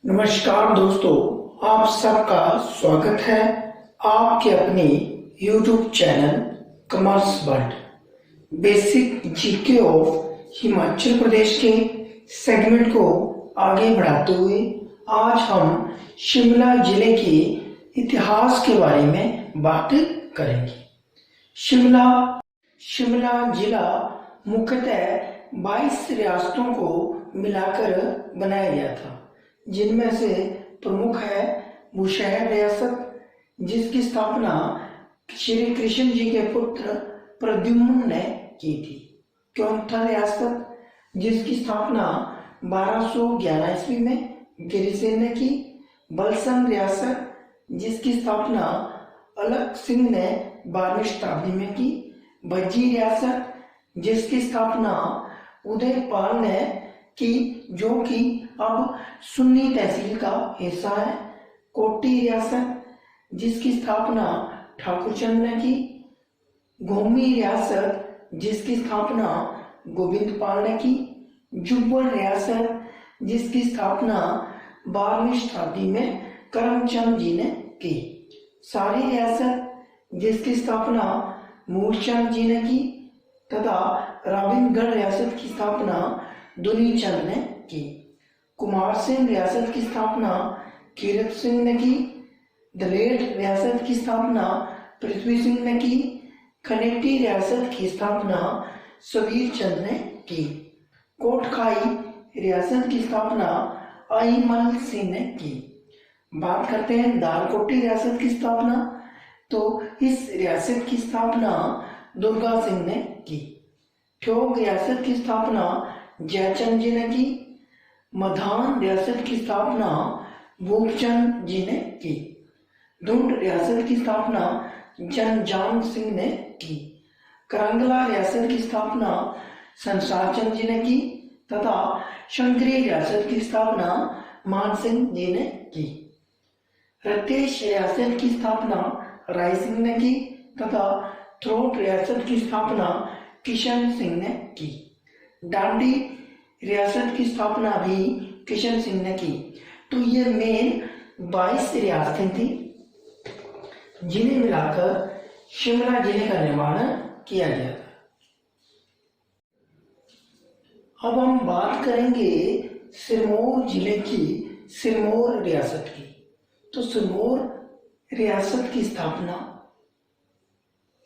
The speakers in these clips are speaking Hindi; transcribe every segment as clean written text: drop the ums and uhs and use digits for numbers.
नमस्कार दोस्तों, आप सबका स्वागत है आपके अपने YouTube channel commerce world. Basic GK of Himachal Pradesh के सेगमेंट को आगे बढ़ाते हुए आज हम शिमला जिले के इतिहास के बारे में बात करेंगे। शिमला शिमला जिला मुख्यतः 22 रियासतों को मिलाकर बनाया गया था, जिनमें से प्रमुख है बुशहर रियासत, जिसकी स्थापना श्री कृष्ण जी के पुत्र प्रद्युम्न ने की थी। क्योंथा रियासत, जिसकी स्थापना 1211 ईस्वी में गिरिसेन ने की। बलसन रियासत, जिसकी स्थापना अलग सिंह ने 12वीं शताब्दी में की। भज्जी रियासत, जिसकी स्थापना उदयपाल ने की, जो कि अब सुन्नी तहसील का हिस्सा है। कोटी रियासत, जिसकी स्थापना ठाकुर चंद ने की। गोमी रियासत, जिसकी स्थापना गोविंद पाल ने की। जुब्बल रियासत, जिसकी स्थापना 12वीं शताब्दी में करमचंद जी ने की। सारी रियासत, जिसकी स्थापना मूलचंद जी ने की, तथा राविंदगढ़ रियासत की स्थापना दुनी चंद ने की। कुमार सिंह रियासत की स्थापना कीरत सिंह ने की। दलेर रियासत की स्थापना पृथ्वी सिंह ने की। खनेटी रियासत की स्थापना सबीर चंद ने की। कोटखाई रियासत की स्थापना अईमल सिंह ने की। बात करते हैं दालकोटी रियासत की स्थापना, तो इस रियासत की स्थापना दुर्गा सिंह ने की। ठियोग रियासत की स्थापना जयचंद जी ने की। मधान रियासत की स्थापना भूपचंद जी ने की। धुंड रियासत की स्थापना जनजान सिंह ने की। करंगला रियासत की स्थापना संसार चंद जी ने की, तथा शंकरी रियासत की स्थापना मान सिंह जी ने की। रतेश रियासत की स्थापना राय सिंह ने की, तथा थ्रोट रियासत की स्थापना किशन सिंह ने की। डांडी रियासत की स्थापना भी किशन सिंह ने की। तो ये मेन 22 रियासतें थी, जिन्हें मिलाकर शिमला जिले का निर्माण किया गया था। अब हम बात करेंगे सिरमौर जिले की सिरमौर रियासत की। तो सिरमौर रियासत की स्थापना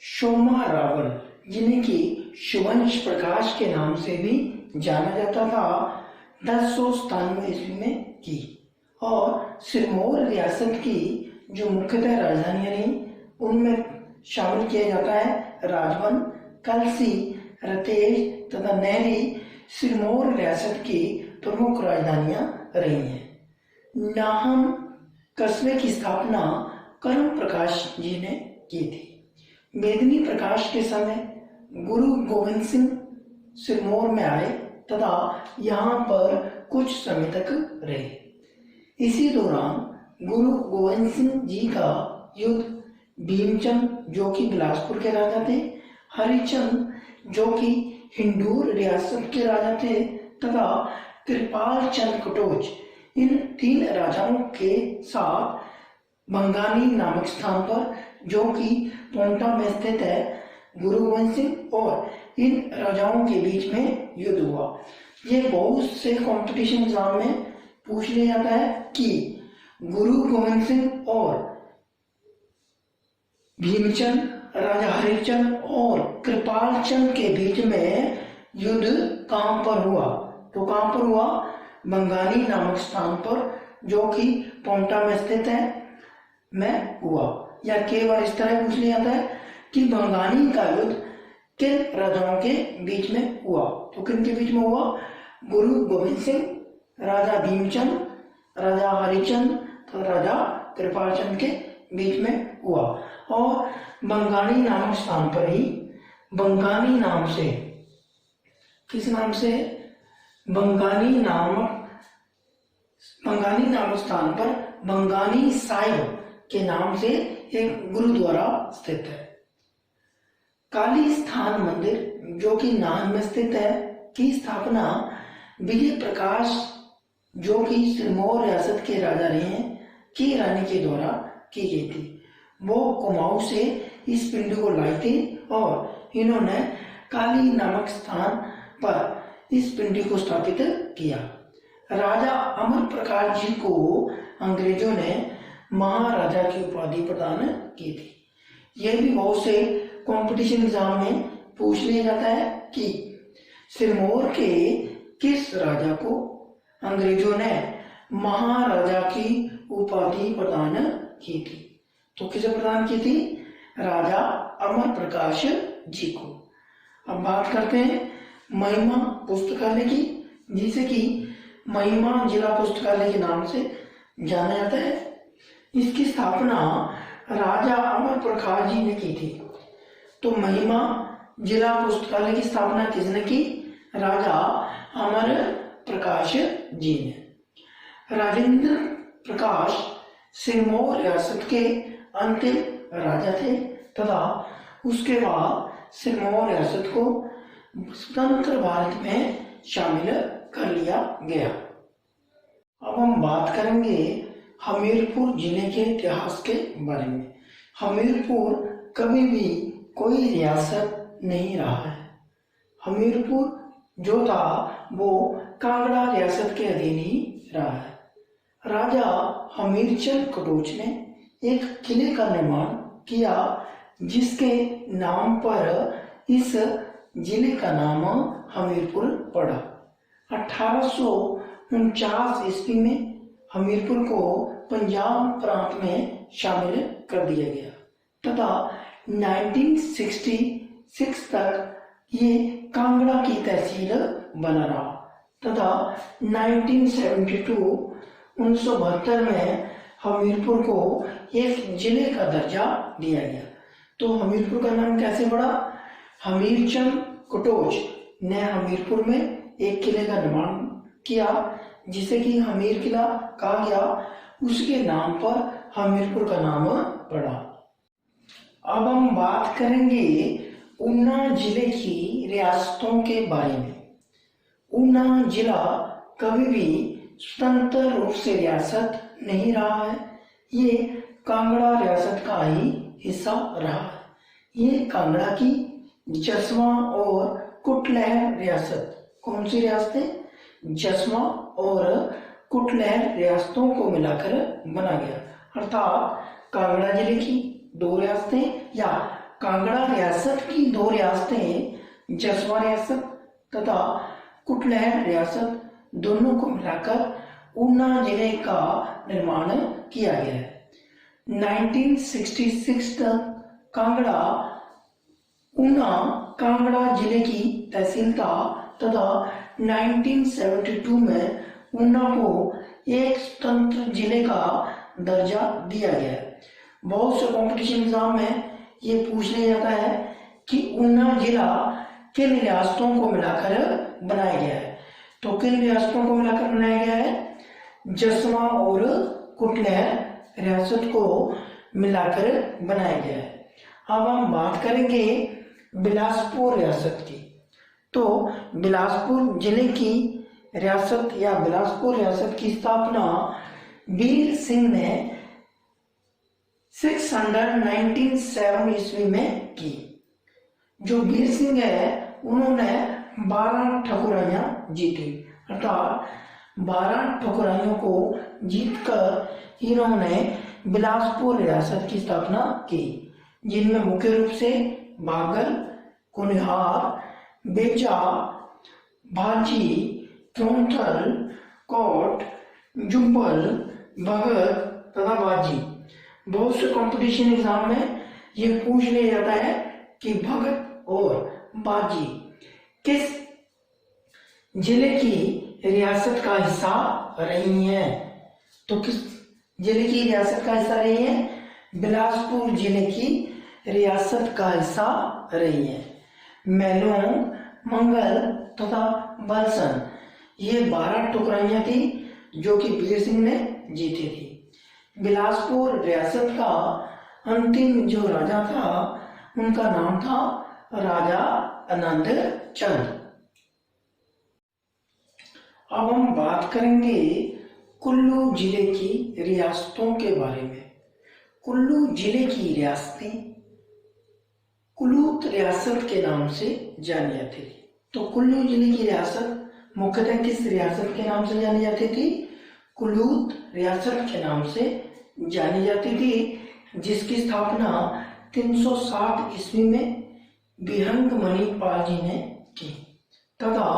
शोमा रावल, जिन्हें की शिवंश प्रकाश के नाम से भी जाना जाता था, 1097 ईस्वी में की। और सिरमौर रियासत की जो मुख्यतः राजधानियां रही, उनमें शामिल किया जाता है राजवन, कलसी, रतेश तथा नहरी सिरमौर रियासत की प्रमुख राजधानियां रही हैं। नाहन कस्बे की स्थापना कर्म प्रकाश जी ने की थी। मेदिनी प्रकाश के समय गुरु गोविंद सिंह सिरमौर में आए तथा यहाँ पर कुछ समय तक रहे। इसी दौरान गुरु गोविंद सिंह जी का युद्ध भीमचंद, जो कि बिलासपुर के राजा थे, हरिचंद, जो कि हिंदूर रियासत के राजा थे, तथा कृपाल चंद कटोच, इन 3 राजाओं के साथ बंगानी नामक स्थान पर, जो कि पोंटा में स्थित है, गुरु गोविंद सिंह और इन राजाओं के बीच में युद्ध हुआ। ये बहुत से कंपटीशन एग्जाम में पूछ लिया जाता है कि गुरु गोविंद सिंह और भीमचंद, राजा हरिचंद और कृपाल चंद के बीच में युद्ध कहां पर हुआ? तो कहां पर हुआ? बंगानी नामक स्थान पर, जो कि पोंटा में स्थित है, में हुआ। या कई बार इस तरह पूछ लिया जाता है कि बंगानी का युद्ध किन राजाओं के बीच में हुआ? तो किन के बीच में हुआ? गुरु गोविंद सिंह, राजा भीमचंद, राजा हरिचंद तो राजा कृपाल चंद के बीच में हुआ। और बंगानी नामक स्थान पर ही, बंगानी नाम से, किस नाम से? बंगानी नामक स्थान पर बंगानी साहिब के नाम से एक गुरुद्वारा स्थित है। काली स्थान मंदिर, जो कि नाहन में स्थित है, की स्थापना विजय प्रकाश जो कि सिरमौर रियासत के राजा रहे हैं की रानी के द्वारा की गई थी। वो कुमाऊं से इस पिंड को लाए थे और इन्होंने काली नामक स्थान पर इस पिंडी को स्थापित किया। राजा अमर प्रकाश जी को अंग्रेजों ने महाराजा की उपाधि प्रदान की थी। यह भी बहुत से कंपटीशन एग्जाम में पूछ लिया जाता है कि सिरमौर के किस राजा को अंग्रेजों ने महाराजा की उपाधि प्रदान की थी। तो किसे प्रदान की थी? राजा अमर प्रकाश जी को। अब बात करते हैं महिमा पुस्तकालय की, जिसे कि महिमा जिला पुस्तकालय के नाम से जाना जाता है। इसकी स्थापना राजा अमर प्रकाश जी ने की थी। तो महिमा जिला पुस्तकालय की स्थापना किसने की? राजा अमर प्रकाश जी ने। राजेंद्र प्रकाश सिरमौर रियासत के अंतिम राजा थे तथा उसके बाद सिरमौर रियासत को स्वतंत्र भारत में शामिल कर लिया गया। अब हम बात करेंगे हमीरपुर जिले के इतिहास के बारे में। हमीरपुर कभी भी कोई रियासत नहीं रहा है। हमीरपुर जो था वो कांगड़ा रियासत के अधीन ही रहा है। राजा हमीरचंद कटोच ने एक किले का निर्माण किया जिसके नाम पर इस जिले का नाम हमीरपुर पड़ा। 1849 ईस्वी में हमीरपुर को पंजाब प्रांत में शामिल कर दिया गया तथा 1966 तक ये कांगड़ा की तहसील बना रहा तथा 1972 में हमीरपुर को एक जिले का दर्जा दिया गया। तो हमीरपुर का नाम कैसे पड़ा? हमीरचंद कटोच ने हमीरपुर में एक किले का निर्माण किया जिसे कि हमीर किला कहा गया। उसके नाम पर हमीरपुर का नाम पड़ा। अब हम बात करेंगे ऊना जिले की रियासतों के बारे में। ऊना जिला कभी भी स्वतंत्र रूप से रियासत नहीं रहा है। ये कांगड़ा रियासत का ही हिस्सा रहा है। ये कांगड़ा की जसवा और कुटलैहड़ रियासत, कौन सी रियासतें? जसवा और कुटलैहड़ रियासतों को मिलाकर बना गया। अर्थात कांगड़ा जिले की दो रियासतें या कांगड़ा रियासत की दो रियासतें, जसवा रियासत तथा कुटलैहड़ रियासत, दोनों को मिलाकर ऊना जिले का निर्माण किया गया है। 1966 तक ऊना कांगड़ा जिले की तहसील था तथा 1972 में ऊना को एक स्वतंत्र जिले का दर्जा दिया गया है। बहुत से कंपटीशन एग्जाम में ये पूछ लिया जाता है कि ऊना जिला किन रियासतों को मिलाकर बनाया गया है। तो किन रियासतों को मिलाकर बनाया गया है? जसवा और कुटलैहड़ रियासत को मिलाकर बनाया गया है। अब हम बात करेंगे बिलासपुर रियासत की। तो बिलासपुर जिले की रियासत या बिलासपुर रियासत की स्थापना वीर सिंह ने 697 ईस्वी में की। जो वीर सिंह है उन्होंने 12 ठकुराइयां जीती। अर्थात 12 ठकुराइयों को जीतकर इन्होंने बिलासपुर रियासत की स्थापना की, जिनमें मुख्य रूप से बागल, कुनिहार, बेचा, भाजी, चौंथल, कोट, जुब्बल, भगत तथा बाजी। बहुत से कंपटीशन एग्जाम में ये पूछ लिया जाता है कि भगत और बाजी किस जिले की रियासत का हिस्सा रही हैं। तो किस जिले की रियासत का हिस्सा रही है? बिलासपुर जिले की रियासत का हिस्सा रही है। मैलोंग, मंगल तथा बलसन ये 12 टुकड़ियां थी जो कि वीर सिंह ने जीती थी। बिलासपुर रियासत का अंतिम जो राजा था उनका नाम था राजा आनंद चंद। अब हम बात करेंगे कुल्लू जिले की रियासतों के बारे में। कुल्लू जिले की रियासतें कुलूत रियासत के नाम से जानी जाती थी। तो कुल्लू जिले की रियासत मुख्यतः किस रियासत के नाम से जानी जाती थी? कुलूत रियासत के नाम से जानी जाती थी, जिसकी स्थापना 360 ईस्वी में बिहंग मणिपाल जी ने की तथा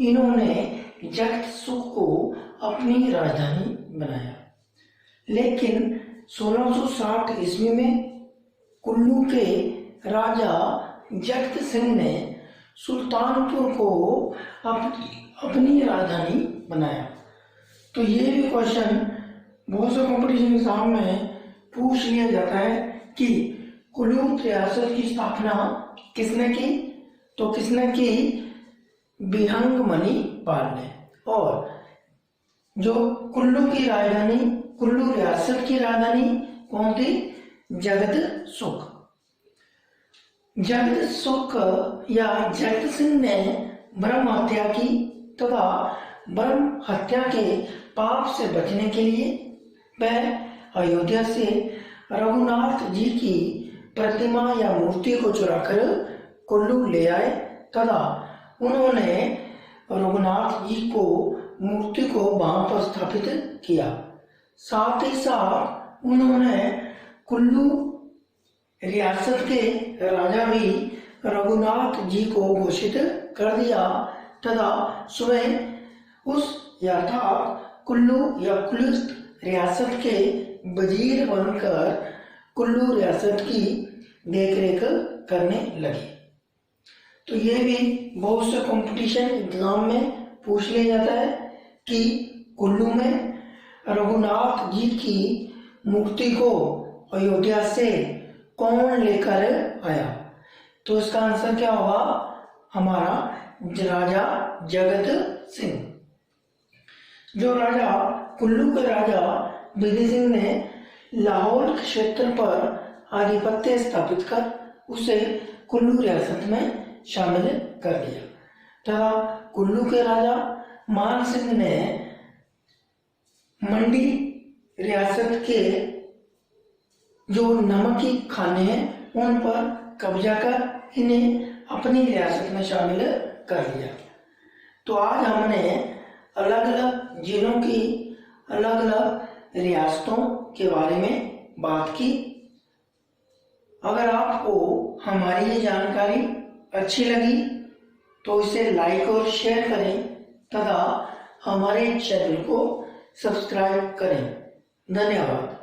इन्होंने जगत सुख को अपनी राजधानी बनाया। लेकिन 1660 ईस्वी में कुल्लू के राजा जगत सिंह ने सुल्तानपुर को अपनी राजधानी बनाया। तो ये भी क्वेश्चन बहुत से कॉम्पिटिशन एग्जाम में पूछ लिया जाता है कि कुल्लू रियासत की स्थापना किसने की? तो किसने की? बिहंग मणिपाल ने। और जो कुल्लू की राजधानी, कुल्लू रियासत की राजधानी कौन थी? जगत सुख। जगत सुख या जगत सिंह ने ब्रह्म हत्या की तथा ब्रह्म हत्या के पाप से बचने के लिए वह अयोध्या से रघुनाथ जी की प्रतिमा या मूर्ति को चुराकर कुल्लू ले आए तथा उन्होंने रघुनाथ जी को मूर्ति को वहां पर स्थापित किया। साथ ही साथ उन्होंने कुल्लू रियासत के राजा भी रघुनाथ जी को घोषित कर दिया तथा स्वयं उस यथार्थ कुल्लू या कुलुस्त रियासत के वजीर बनकर कुल्लू रियासत की देखरेख करने लगे। तो ये भी बहुत से कंपटीशन एग्जाम में पूछ लिया जाता है कि कुल्लू में रघुनाथ जी की मूर्ति को अयोध्या से कौन लेकर आया? तो इसका आंसर क्या होगा? हमारा राजा जगत सिंह। जो राजा कुल्लू के राजा बिधि सिंह ने लाहौर क्षेत्र पर आधिपत्य स्थापित कर उसे कुल्लू रियासत में शामिल कर दिया तथा कुल्लू के राजा मान सिंह ने मंडी रियासत के जो नमकी खाने हैं उन पर कब्जा कर इन्हें अपनी रियासत में शामिल कर लिया। तो आज हमने अलग अलग जिलों की अलग अलग रियासतों के बारे में बात की। अगर आपको हमारी ये जानकारी अच्छी लगी तो इसे लाइक और शेयर करें तथा हमारे चैनल को सब्सक्राइब करें। धन्यवाद।